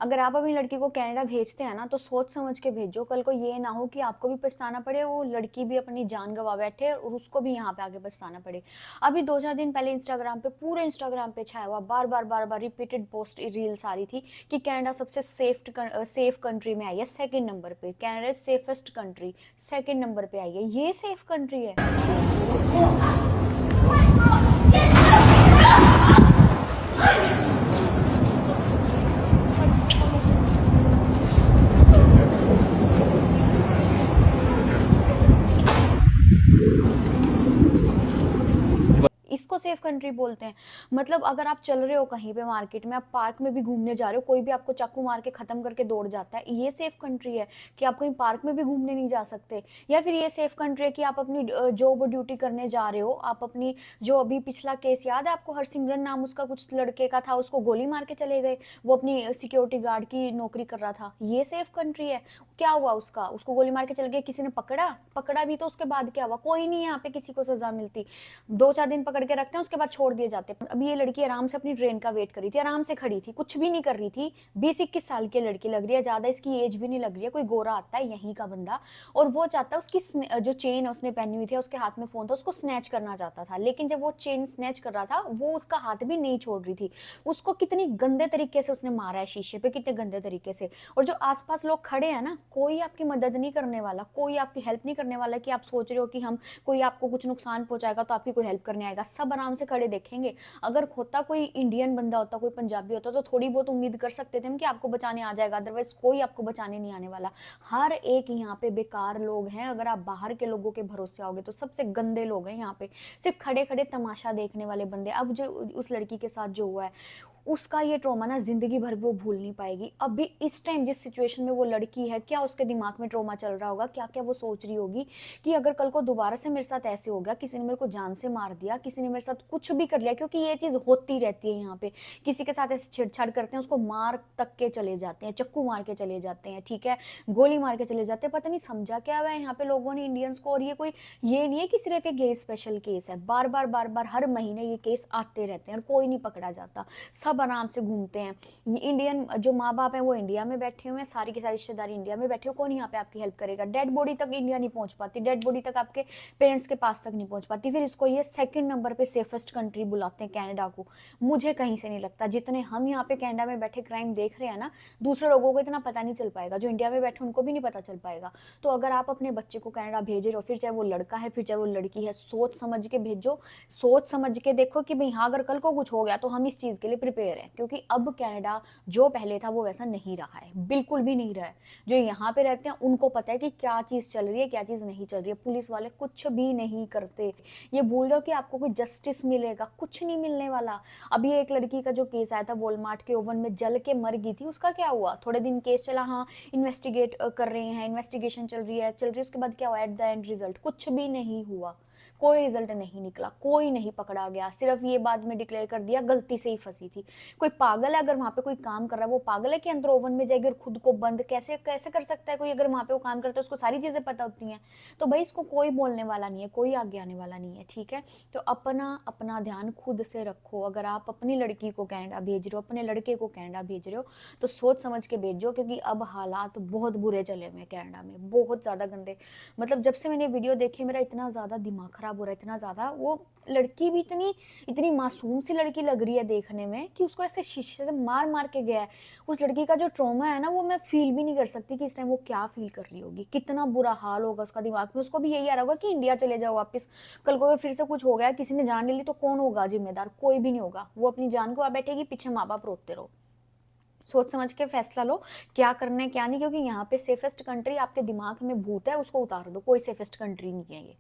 अगर आप अपनी लड़की को कनाडा भेजते हैं ना, तो सोच समझ के भेजो। कल को ये ना हो कि आपको भी पछताना पड़े, वो लड़की भी अपनी जान गंवा बैठे और उसको भी यहाँ पे आके पछताना पड़े। अभी 2-4 दिन पहले इंस्टाग्राम पे, पूरे इंस्टाग्राम पे छाया हुआ, बार-बार रिपीटेड पोस्ट रील्स आ रही थी कि कनाडा सबसे सेफ कंट्री में आई है, सेकंड नंबर पे। Canada safest country, second number पे आई है। ये सेफ कंट्री है? इसको सेफ कंट्री बोलते हैं। मतलब अगर आप चल रहे हो कहीं पे मार्केट में, आप पार्क में भी घूमने जा रहे हो, कोई भी आपको चाकू मार के खत्म करके दौड़ जाता है, ये सेफ कंट्री है कि आप कहीं पार्क में भी घूमने नहीं जा सकते? या फिर ये सेफ कंट्री है कि आप अपनी जॉब और ड्यूटी करने जा रहे हो, आप अपनी, जो अभी पिछला केस याद है आपको, हरसिमरन नाम उसका कुछ लड़के का था, उसको गोली मार के चले गए, वो अपनी सिक्योरिटी गार्ड की नौकरी कर रहा था, ये सेफ कंट्री है? क्या हुआ उसका? उसको गोली मार के चले गए, किसी ने पकड़ा? पकड़ा भी तो उसके बाद क्या हुआ? कोई नहीं, यहाँ पे किसी को सजा मिलती। 2-4 दिन पकड़ के रखते हैं, उसके बाद छोड़ दिए जाते हैं। अभी ये लड़की आराम से अपनी ट्रेन का वेट कर रही थी, आराम से खड़ी थी, कुछ भी नहीं कर रही थी। 20-21 साल की लड़की लग रही है, ज्यादा इसकी एज भी नहीं लग रही है। कोई गोरा आता है यहीं का बंदा, और वो चाहता है उसकी जो चेन है उसने पहनी हुई थी, उसके हाथ में फोन था, उसको स्नैच करना चाहता था। लेकिन जब वो चेन स्नैच कर रहा था, वो उसका हाथ भी नहीं छोड़ रही थी। उसको कितनी गंदे तरीके से उसने मारा है, शीशे पे, कितने गंदे तरीके से। और जो आसपास लोग खड़े हैं ना, कोई आपकी मदद नहीं करने वाला, कोई आपकी हेल्प नहीं करने वाला कि आप सोच रहे हो कि हम, कोई आपको कुछ नुकसान पहुंचाएगा तो आपकी कोई हेल्प करने आएगा। सब आराम से खड़े देखेंगे। अगर होता कोई इंडियन बंदा होता, कोई पंजाबी होता, तो थोड़ी बहुत उम्मीद कर सकते थे हम कि आपको बचाने आ जाएगा, अदरवाइज कोई आपको बचाने नहीं आने वाला। हर एक यहाँ पे बेकार लोग हैं। अगर आप बाहर के लोगों के भरोसे आओगे तो सबसे गंदे लोग हैं यहाँ पे, सिर्फ खड़े खड़े तमाशा देखने वाले बंदे। अब जो उस लड़की के साथ जो हुआ है, उसका ये ट्रॉमा ना जिंदगी भर वो भूल नहीं पाएगी। अभी इस टाइम जिस सिचुएशन में वो लड़की है, क्या उसके दिमाग में ट्रॉमा चल रहा होगा, क्या क्या वो सोच रही होगी कि अगर कल को दोबारा से मेरे साथ ऐसे हो गया, किसी ने मेरे को जान से मार दिया, किसी ने मेरे साथ कुछ भी कर लिया, क्योंकि ये चीज होती रहती है यहाँ पे। किसी के साथ ऐसे छेड़छाड़ करते हैं, उसको मार तक के चले जाते हैं, चक्कू मार के चले जाते हैं, ठीक है, गोली मार के चले जाते हैं। पता नहीं समझा क्या हुआ है यहाँ पे लोगों ने, इंडियंस को। और ये कोई, ये नहीं है कि सिर्फ एक ये स्पेशल केस है, बार बार हर महीने ये केस आते रहते हैं और कोई नहीं पकड़ा जाता। सब आराम से घूमते हैं। ये इंडियन जो माँ बाप हैं वो इंडिया में बैठे हुए हैं, सारी की सारी रिश्तेदारी इंडिया में बैठे हो, कौन यहाँ पे आपकी हेल्प करेगा? डेड बॉडी तक इंडिया नहीं पहुंच पाती, डेड बॉडी तक आपके पेरेंट्स के पास तक नहीं पहुंच पाती। फिर इसको ये सेकंड नंबर पे सेफेस्ट कंट्री बुलाते हैं कनाडा को। मुझे कहीं से नहीं लगता, जितने हम यहाँ पे कनाडा में बैठे क्राइम देख रहे हैं ना, दूसरे लोगों को इतना पता नहीं चल पाएगा, जो इंडिया में बैठे उनको भी नहीं पता चल पाएगा। तो अगर आप अपने बच्चे को कनाडा भेज रहे हो, फिर चाहे वो लड़का है, फिर चाहे वो लड़की है, सोच समझ के भेजो। सोच समझ के देखो कि भाई हाँ, अगर कल को कुछ हो गया तो हम इस चीज के लिए प्रिपेयर हैं। क्योंकि अब कनाडा जो पहले था वो वैसा नहीं रहा है, बिल्कुल भी नहीं रहा है। जो यहाँ पे रहते हैं उनको पता है कि क्या चीज चल रही है, क्या चीज नहीं चल रही है। पुलिस वाले कुछ भी नहीं करते। ये भूल जाओ कि आपको कोई जस्टिस मिलेगा, कुछ नहीं मिलने वाला। अभी एक लड़की का जो केस आया था, वॉलमार्ट के ओवन में जल के मर गई थी, उसका क्या हुआ? थोड़े दिन केस चला, हाँ इन्वेस्टिगेट कर रहे हैं, इन्वेस्टिगेशन चल रही है, उसके बाद क्या हुआ? एट द एंड रिजल्ट कुछ भी नहीं हुआ, कोई रिजल्ट नहीं निकला, कोई नहीं पकड़ा गया। सिर्फ ये बाद में डिक्लेयर कर दिया गलती से ही फंसी थी। कोई पागल है? अगर वहां पे कोई काम कर रहा है, वो पागल है कि अंदर ओवन में जाएगी और खुद को बंद कैसे कैसे कर सकता है कोई? अगर वहां पे वो काम करता है, उसको सारी चीजें पता होती हैं। तो भाई इसको कोई बोलने वाला नहीं है, कोई आगे आने वाला नहीं है, ठीक है? तो अपना अपना ध्यान खुद से रखो। अगर आप अपनी लड़की को कनाडा भेज रहे हो, अपने लड़के को कनाडा भेज रहे हो, तो सोच समझ के भेजो। क्योंकि अब हालात बहुत बुरे चले हुए हैं कनाडा में, बहुत ज्यादा गंदे। मतलब जब से मैंने वीडियो देखी, मेरा इतना ज्यादा दिमाग खराब हो रहा है, इतना ज्यादा। वो लड़की भी इतनी इतनी मासूम सी लड़की लग रही है देखने में, कि उसको ऐसे शीशे से मार मार के गया है। उस लड़की का जो ट्रॉमा है ना, वो मैं फील भी नहीं कर सकती कि इस टाइम वो क्या फील कर रही होगी, कितना बुरा हाल होगा उसका दिमाग में। उसको भी यही आ रहा होगा कि इंडिया चले जाओ वापस। कल को अगर फिर से कुछ हो गया, किसी ने जान ले ली, तो कौन होगा जिम्मेदार? कोई भी नहीं होगा। वो अपनी जान को आ बैठेगी, पीछे माँ बाप रोते रहो। सोच समझ के फैसला लो, क्या करना है क्या नहीं। क्योंकि यहाँ पे सेफेस्ट कंट्री, आपके दिमाग में भूत है, उसको उतार दो। कोई सेफेस्ट कंट्री नहीं है ये।